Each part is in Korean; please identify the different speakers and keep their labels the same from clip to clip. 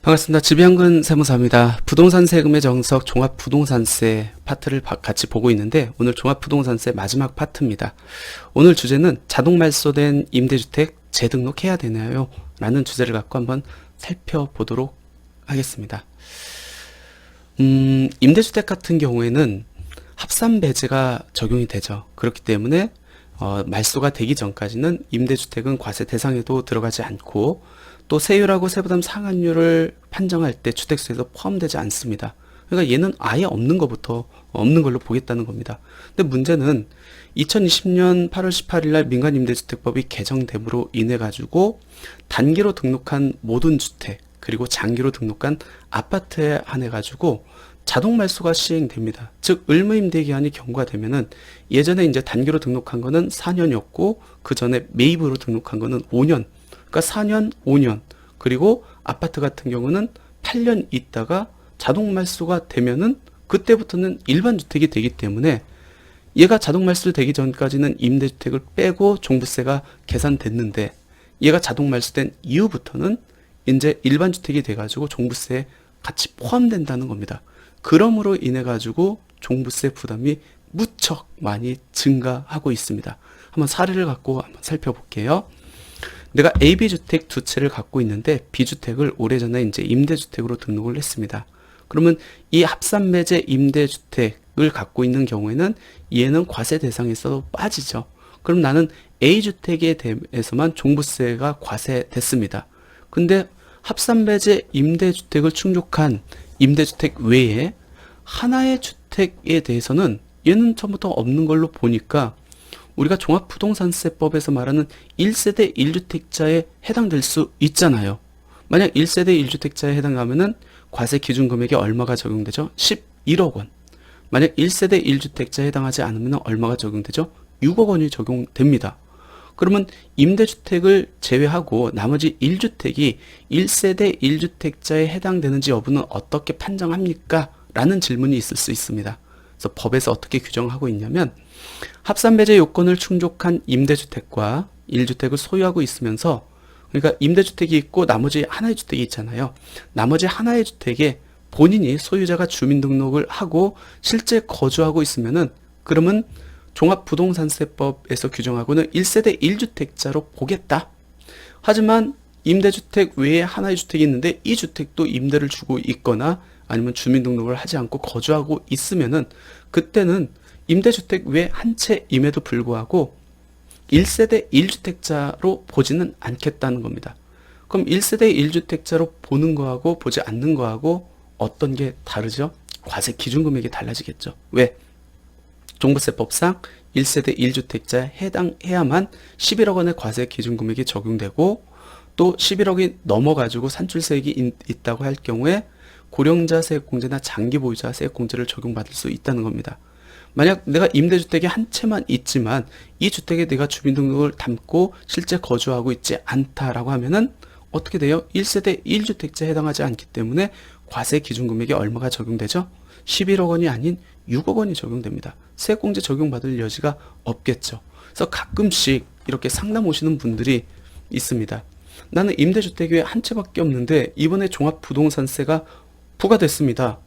Speaker 1: 반갑습니다. 지배현근 세무사입니다. 부동산 세금의 정석 종합부동산세 파트를 같이 보고 있는데 오늘 종합부동산세 마지막 파트입니다. 오늘 주제는 자동 말소된 임대주택 재등록해야 되나요? 라는 주제를 갖고 한번 살펴보도록 하겠습니다. 임대주택 같은 경우에는 합산배제가 적용이 되죠. 그렇기 때문에 말소가 되기 전까지는 임대주택은 과세 대상에도 들어가지 않고 또 세율하고 세부담 상한율을 판정할 때 주택수에서 포함되지 않습니다. 그러니까 얘는 아예 없는 것부터 없는 걸로 보겠다는 겁니다. 근데 문제는 2020년 8월 18일 날 민간임대주택법이 개정됨으로 인해 가지고 단기로 등록한 모든 주택 그리고 장기로 등록한 아파트에 한해 가지고 자동 말소가 시행됩니다. 즉 의무임대 기한이 경과가 되면은 예전에 이제 단기로 등록한 거는 4년이었고 그 전에 매입으로 등록한 거는 5년. 그러니까 4년, 5년. 그리고 아파트 같은 경우는 8년 있다가 자동 말소가 되면은 그때부터는 일반 주택이 되기 때문에 얘가 자동 말소 되기 전까지는 임대주택을 빼고 종부세가 계산됐는데 얘가 자동 말소된 이후부터는 이제 일반 주택이 돼가지고 종부세에 같이 포함된다는 겁니다. 그러므로 인해 가지고 종부세 부담이 무척 많이 증가하고 있습니다. 한번 사례를 갖고 한번 살펴볼게요. 내가 AB주택 두 채를 갖고 있는데 B주택을 오래전에 이제 임대주택으로 등록을 했습니다. 그러면 이 합산매제 임대주택을 갖고 있는 경우에는 얘는 과세 대상에서 빠지죠. 그럼 나는 A주택에 대해서만 종부세가 과세됐습니다. 근데 합산매제 임대주택을 충족한 임대주택 외에 하나의 주택에 대해서는 얘는 처음부터 없는 걸로 보니까 우리가 종합부동산세법에서 말하는 1세대 1주택자에 해당될 수 있잖아요. 만약 1세대 1주택자에 해당하면은 과세 기준 금액이 얼마가 적용되죠? 11억 원. 만약 1세대 1주택자에 해당하지 않으면 얼마가 적용되죠? 6억 원이 적용됩니다. 그러면 임대주택을 제외하고 나머지 1주택이 1세대 1주택자에 해당되는지 여부는 어떻게 판정합니까? 라는 질문이 있을 수 있습니다. 그래서 법에서 어떻게 규정하고 있냐면 합산배제 요건을 충족한 임대주택과 1주택을 소유하고 있으면서 그러니까 임대주택이 있고 나머지 하나의 주택이 있잖아요. 나머지 하나의 주택에 본인이 소유자가 주민등록을 하고 실제 거주하고 있으면은 그러면 종합부동산세법에서 규정하고는 1세대 1주택자로 보겠다. 하지만 임대주택 외에 하나의 주택이 있는데 이 주택도 임대를 주고 있거나 아니면 주민등록을 하지 않고 거주하고 있으면은 그때는 임대주택 외 한 채임에도 불구하고 1세대 1주택자로 보지는 않겠다는 겁니다. 그럼 1세대 1주택자로 보는 거하고 보지 않는 거하고 어떤 게 다르죠? 과세 기준 금액이 달라지겠죠. 왜? 종부세법상 1세대 1주택자에 해당해야만 11억 원의 과세 기준 금액이 적용되고 또 11억이 넘어가지고 산출세액이 있다고 할 경우에 고령자 세액공제나 장기보유자 세액공제를 적용받을 수 있다는 겁니다. 만약 내가 임대주택이 한 채만 있지만 이 주택에 내가 주민등록을 담고 실제 거주하고 있지 않다라고 하면은 어떻게 돼요? 1세대 1주택자에 해당하지 않기 때문에 과세 기준 금액이 얼마가 적용되죠? 11억 원이 아닌 6억 원이 적용됩니다. 세액공제 적용받을 여지가 없겠죠. 그래서 가끔씩 이렇게 상담 오시는 분들이 있습니다. 나는 임대주택이 왜 한 채밖에 없는데 이번에 종합부동산세가 부과됐습니다.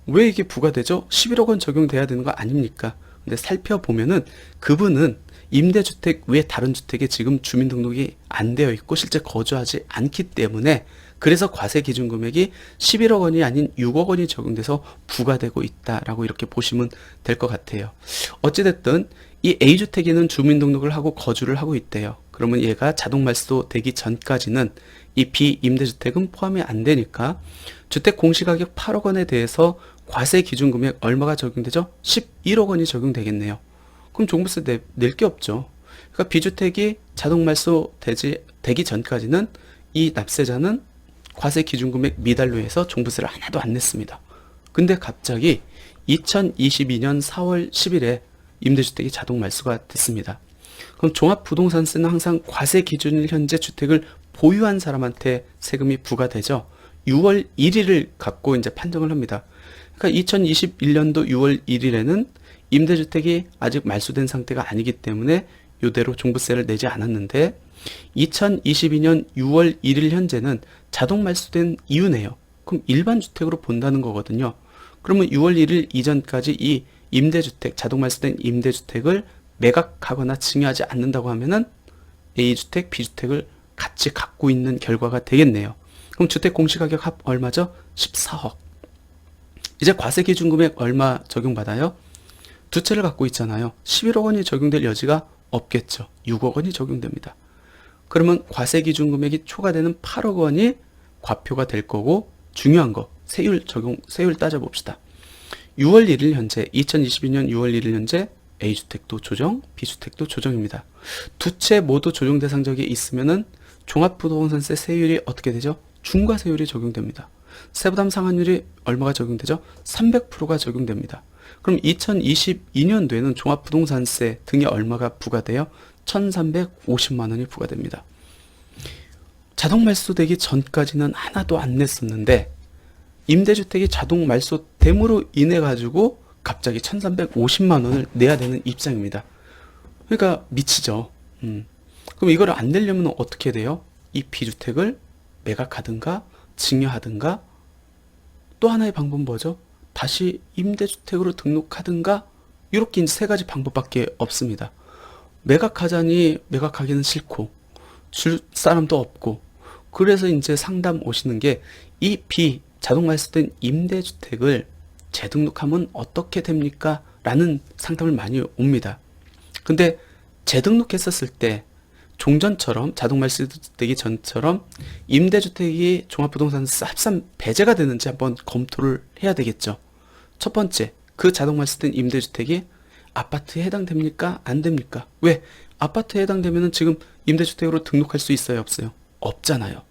Speaker 1: 왜 이게 부과되죠? 11억 원 적용돼야 되는 거 아닙니까? 근데 살펴보면은 그분은 임대주택 외 다른 주택에 지금 주민등록이 안 되어 있고 실제 거주하지 않기 때문에 그래서 과세 기준 금액이 11억 원이 아닌 6억 원이 적용돼서 부과되고 있다라고 이렇게 보시면 될 것 같아요. 어찌됐든 이 A주택에는 주민등록을 하고 거주를 하고 있대요. 그러면 얘가 자동 말소 되기 전까지는 이 B임대주택은 포함이 안 되니까 주택 공시가격 8억 원에 대해서 과세 기준 금액 얼마가 적용되죠? 11억 원이 적용되겠네요. 그럼 종부세 낼 게 없죠. 그러니까 B주택이 자동 말소 되기 전까지는 이 납세자는 과세 기준금액 미달로 해서 종부세를 하나도 안 냈습니다. 근데 갑자기 2022년 4월 10일에 임대주택이 자동 말소가 됐습니다. 그럼 종합부동산세는 항상 과세 기준일 현재 주택을 보유한 사람한테 세금이 부과되죠. 6월 1일을 갖고 이제 판정을 합니다. 그러니까 2021년도 6월 1일에는 임대주택이 아직 말소된 상태가 아니기 때문에 요대로 종부세를 내지 않았는데 2022년 6월 1일 현재는 자동 말소된 이유네요. 그럼 일반 주택으로 본다는 거거든요. 그러면 6월 1일 이전까지 이 임대주택, 자동 말소된 임대주택을 매각하거나 증여하지 않는다고 하면은 A주택, B주택을 같이 갖고 있는 결과가 되겠네요. 그럼 주택 공시가격 합 얼마죠? 14억. 이제 과세기준금액 얼마 적용받아요? 두 채를 갖고 있잖아요. 11억 원이 적용될 여지가 없겠죠. 6억 원이 적용됩니다. 그러면 과세기준금액이 초과되는 8억 원이 과표가 될 거고, 중요한 거 세율 따져봅시다. 6월 1일 현재 2022년 6월 1일 현재 A주택도 조정, B주택도 조정입니다. 두 채 모두 조정 대상적이 있으면은 종합부동산세 세율이 어떻게 되죠? 중과세율이 적용됩니다. 세부담 상한율이 얼마가 적용되죠? 300%가 적용됩니다. 그럼 2022년도에는 종합부동산세 등이 얼마가 부과돼요? 1,350만 원이 부과됩니다. 자동 말소되기 전까지는 하나도 안 냈었는데 임대주택이 자동 말소됨으로 인해 가지고 갑자기 1,350만 원을 내야 되는 입장입니다. 그러니까 미치죠. 그럼 이걸 안 내려면 어떻게 돼요? 이 B주택을 매각하든가 증여하든가, 또 하나의 방법은 뭐죠? 다시 임대주택으로 등록하든가, 이렇게 이제 세 가지 방법밖에 없습니다. 매각하자니 매각하기는 싫고 줄 사람도 없고, 그래서 이제 상담 오시는 게 이 B 자동 말소된 임대주택을 재등록하면 어떻게 됩니까? 라는 상담을 많이 옵니다. 근데 재등록했었을 때 종전처럼, 자동 말소되기 전처럼 임대주택이 종합부동산세 합산 배제가 되는지 한번 검토를 해야 되겠죠. 첫 번째, 그 자동 말소된 임대주택이 아파트에 해당됩니까? 안 됩니까? 왜? 아파트에 해당되면은 지금 임대주택으로 등록할 수 있어요? 없어요? 없잖아요.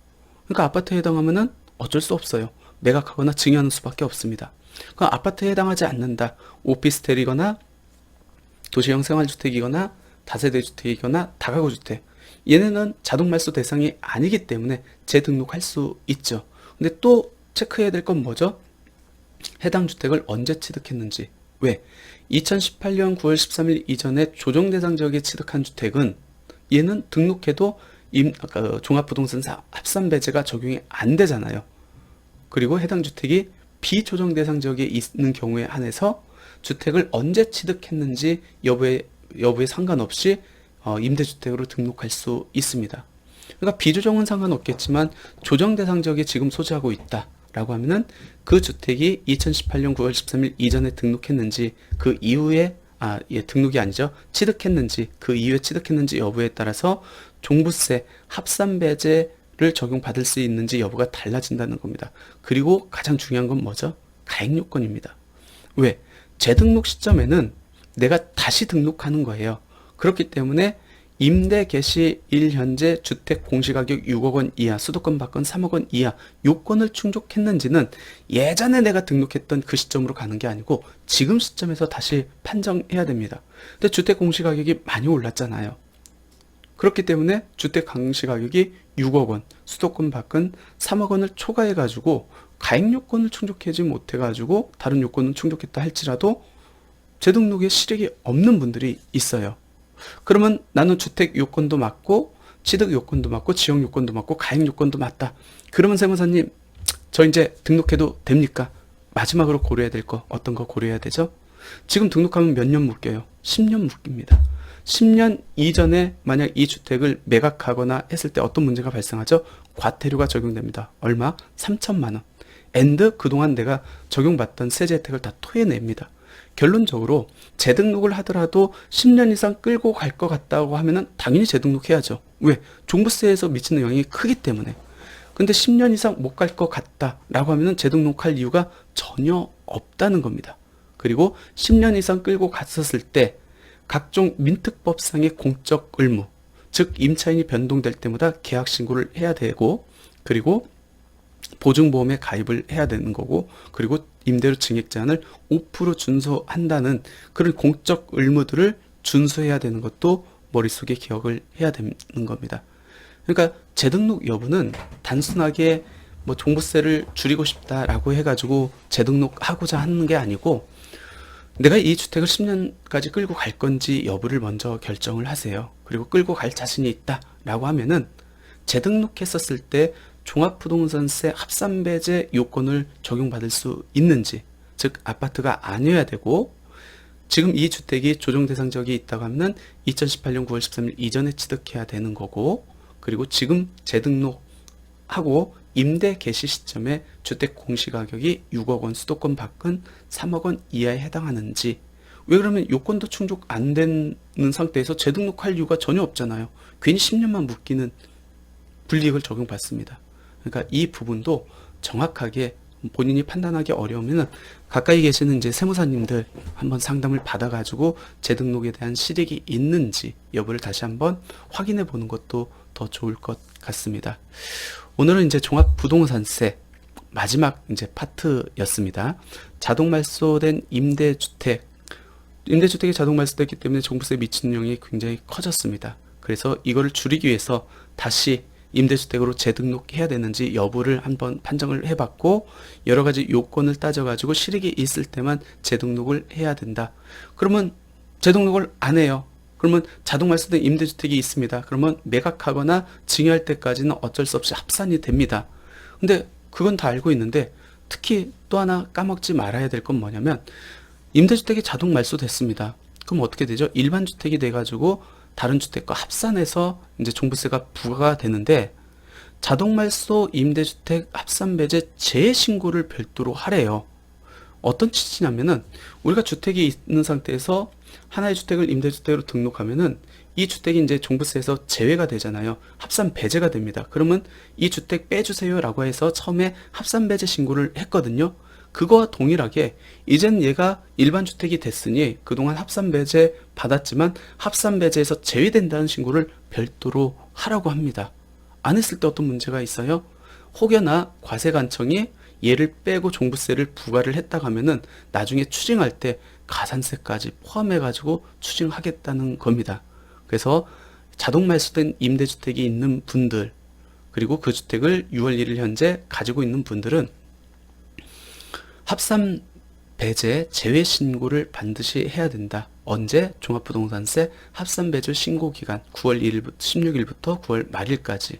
Speaker 1: 그러니까 아파트에 해당하면은 어쩔 수 없어요. 매각하거나 증여하는 수밖에 없습니다. 그럼 아파트에 해당하지 않는다. 오피스텔이거나 도시형 생활주택이거나 다세대 주택이거나 다가구 주택, 얘네는 자동 말소 대상이 아니기 때문에 재등록할 수 있죠. 근데 또 체크해야 될 건 뭐죠? 해당 주택을 언제 취득했는지. 왜? 2018년 9월 13일 이전에 조정 대상 지역에 취득한 주택은 얘는 등록해도 종합부동산세 합산 배제가 적용이 안 되잖아요. 그리고 해당 주택이 비조정 대상 지역에 있는 경우에 한해서 주택을 언제 취득했는지 여부에 상관없이 임대주택으로 등록할 수 있습니다. 그러니까 비조정은 상관없겠지만 조정 대상 지역에 지금 소지하고 있다라고 하면은 그 주택이 2018년 9월 13일 이전에 등록했는지, 그 이후에 등록이 아니죠. 취득했는지, 그 이후에 취득했는지 여부에 따라서 종부세 합산 배제를 적용받을 수 있는지 여부가 달라진다는 겁니다. 그리고 가장 중요한 건 뭐죠? 가액 요건입니다. 왜? 재등록 시점에는 내가 다시 등록하는 거예요. 그렇기 때문에 임대 개시 일 현재 주택 공시가격 6억 원 이하, 수도권 밖은 3억 원 이하 요건을 충족했는지는 예전에 내가 등록했던 그 시점으로 가는 게 아니고 지금 시점에서 다시 판정해야 됩니다. 근데 주택 공시가격이 많이 올랐잖아요. 그렇기 때문에 주택 공시가격이 6억 원, 수도권 밖은 3억 원을 초과해가지고 가액 요건을 충족하지 못해가지고 다른 요건은 충족했다 할지라도 재등록에 실익이 없는 분들이 있어요. 그러면 나는 주택 요건도 맞고 취득 요건도 맞고 지역 요건도 맞고 가액 요건도 맞다. 그러면 세무사님, 저 이제 등록해도 됩니까? 마지막으로 고려해야 될 거 어떤 거 고려해야 되죠? 지금 등록하면 몇 년 묶여요? 10년 묶입니다. 10년 이전에 만약 이 주택을 매각하거나 했을 때 어떤 문제가 발생하죠? 과태료가 적용됩니다. 얼마? 3천만 원. 앤드 그동안 내가 적용받던 세제 혜택을 다 토해냅니다. 결론적으로 재등록을 하더라도 10년 이상 끌고 갈 것 같다고 하면은 당연히 재등록해야죠. 왜? 종부세에서 미치는 영향이 크기 때문에. 근데 10년 이상 못 갈 것 같다라고 하면은 재등록할 이유가 전혀 없다는 겁니다. 그리고 10년 이상 끌고 갔었을 때 각종 민특법상의 공적 의무, 즉 임차인이 변동될 때마다 계약 신고를 해야 되고, 그리고 보증보험에 가입을 해야 되는 거고, 그리고 임대료 증액 제한을 5% 준수한다는 그런 공적 의무들을 준수해야 되는 것도 머릿속에 기억을 해야 되는 겁니다. 그러니까 재등록 여부는 단순하게 뭐 종부세를 줄이고 싶다라고 해가지고 재등록하고자 하는 게 아니고, 내가 이 주택을 10년까지 끌고 갈 건지 여부를 먼저 결정을 하세요. 그리고 끌고 갈 자신이 있다라고 하면은 재등록했었을 때 종합부동산세 합산배제 요건을 적용받을 수 있는지, 즉 아파트가 아니어야 되고 지금 이 주택이 조정 대상 지역이 있다고 하면 2018년 9월 13일 이전에 취득해야 되는 거고, 그리고 지금 재등록하고 임대 개시 시점에 주택 공시가격이 6억 원, 수도권 밖은 3억 원 이하에 해당하는지. 왜 그러면 요건도 충족 안 되는 상태에서 재등록할 이유가 전혀 없잖아요. 괜히 10년만 묶이는 불이익을 적용받습니다. 그러니까 이 부분도 정확하게 본인이 판단하기 어려우면 가까이 계시는 이제 세무사님들 한번 상담을 받아가지고 재등록에 대한 실익이 있는지 여부를 다시 한번 확인해 보는 것도 더 좋을 것 같습니다. 오늘은 이제 종합부동산세 마지막 이제 파트였습니다. 자동 말소된 임대주택이 자동 말소됐기 때문에 종부세에 미치는 영향이 굉장히 커졌습니다. 그래서 이거를 줄이기 위해서 다시 임대주택으로 재등록해야 되는지 여부를 한번 판정을 해봤고, 여러 가지 요건을 따져가지고 실익이 있을 때만 재등록을 해야 된다. 그러면 재등록을 안 해요. 그러면 자동 말소된 임대주택이 있습니다. 그러면 매각하거나 증여할 때까지는 어쩔 수 없이 합산이 됩니다. 근데 그건 다 알고 있는데 특히 또 하나 까먹지 말아야 될 건 뭐냐면, 임대주택이 자동 말소됐습니다. 그럼 어떻게 되죠? 일반 주택이 돼가지고 다른 주택과 합산해서 이제 종부세가 부과가 되는데, 자동 말소 임대주택 합산배제 재신고를 별도로 하래요. 어떤 취지냐면은 우리가 주택이 있는 상태에서 하나의 주택을 임대주택으로 등록하면은 이 주택이 이제 종부세에서 제외가 되잖아요. 합산 배제가 됩니다. 그러면 이 주택 빼주세요라고 해서 처음에 합산 배제 신고를 했거든요. 그거와 동일하게 이젠 얘가 일반 주택이 됐으니 그동안 합산 배제 받았지만 합산 배제에서 제외된다는 신고를 별도로 하라고 합니다. 안 했을 때 어떤 문제가 있어요? 혹여나 과세관청이 얘를 빼고 종부세를 부과를 했다고 하면은 나중에 추징할 때 가산세까지 포함해가지고 추징하겠다는 겁니다. 그래서 자동 말소된 임대주택이 있는 분들, 그리고 그 주택을 6월 1일 현재 가지고 있는 분들은 합산 배제 제외 신고를 반드시 해야 된다. 언제? 종합부동산세 합산 배제 신고 기간 9월 1일부터 16일부터 9월 말일까지.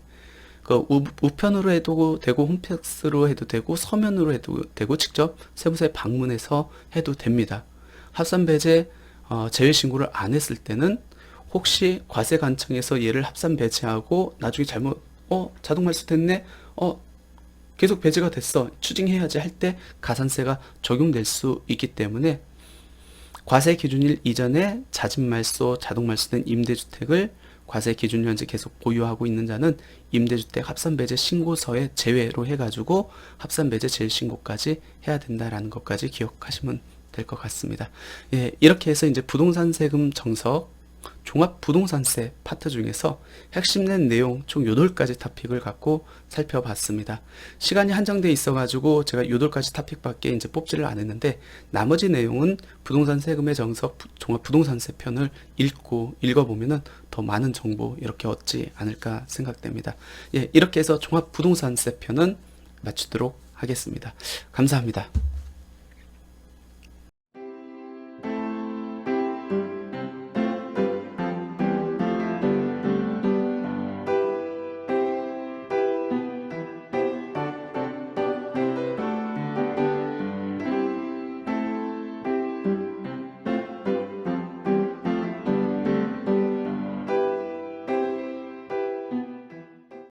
Speaker 1: 그 우편으로 해도 되고 홈팩스로 해도 되고 서면으로 해도 되고 직접 세무서에 방문해서 해도 됩니다. 합산 배제 제외 신고를 안 했을 때는 혹시 과세관청에서 얘를 합산 배제하고 나중에 잘못 자동 말소됐네, 계속 배제가 됐어, 추징해야지 할 때 가산세가 적용될 수 있기 때문에 과세 기준일 이전에 자진 말소, 자동 말소된 임대주택을 과세 기준 현재 계속 보유하고 있는 자는 임대주택 합산배제 신고서에 제외로 해가지고 합산배제 재신고까지 해야 된다라는 것까지 기억하시면 될 것 같습니다. 예, 이렇게 해서 이제 부동산 세금 정석 종합부동산세 파트 중에서 핵심 낸 내용 총 8가지 토픽을 갖고 살펴봤습니다. 시간이 한정돼 있어가지고 제가 8가지 토픽밖에 이제 뽑지를 않았는데, 나머지 내용은 부동산 세금의 정석 종합부동산세 편을 읽어보면은 더 많은 정보 이렇게 얻지 않을까 생각됩니다. 예, 이렇게 해서 종합부동산세 편은 마치도록 하겠습니다. 감사합니다.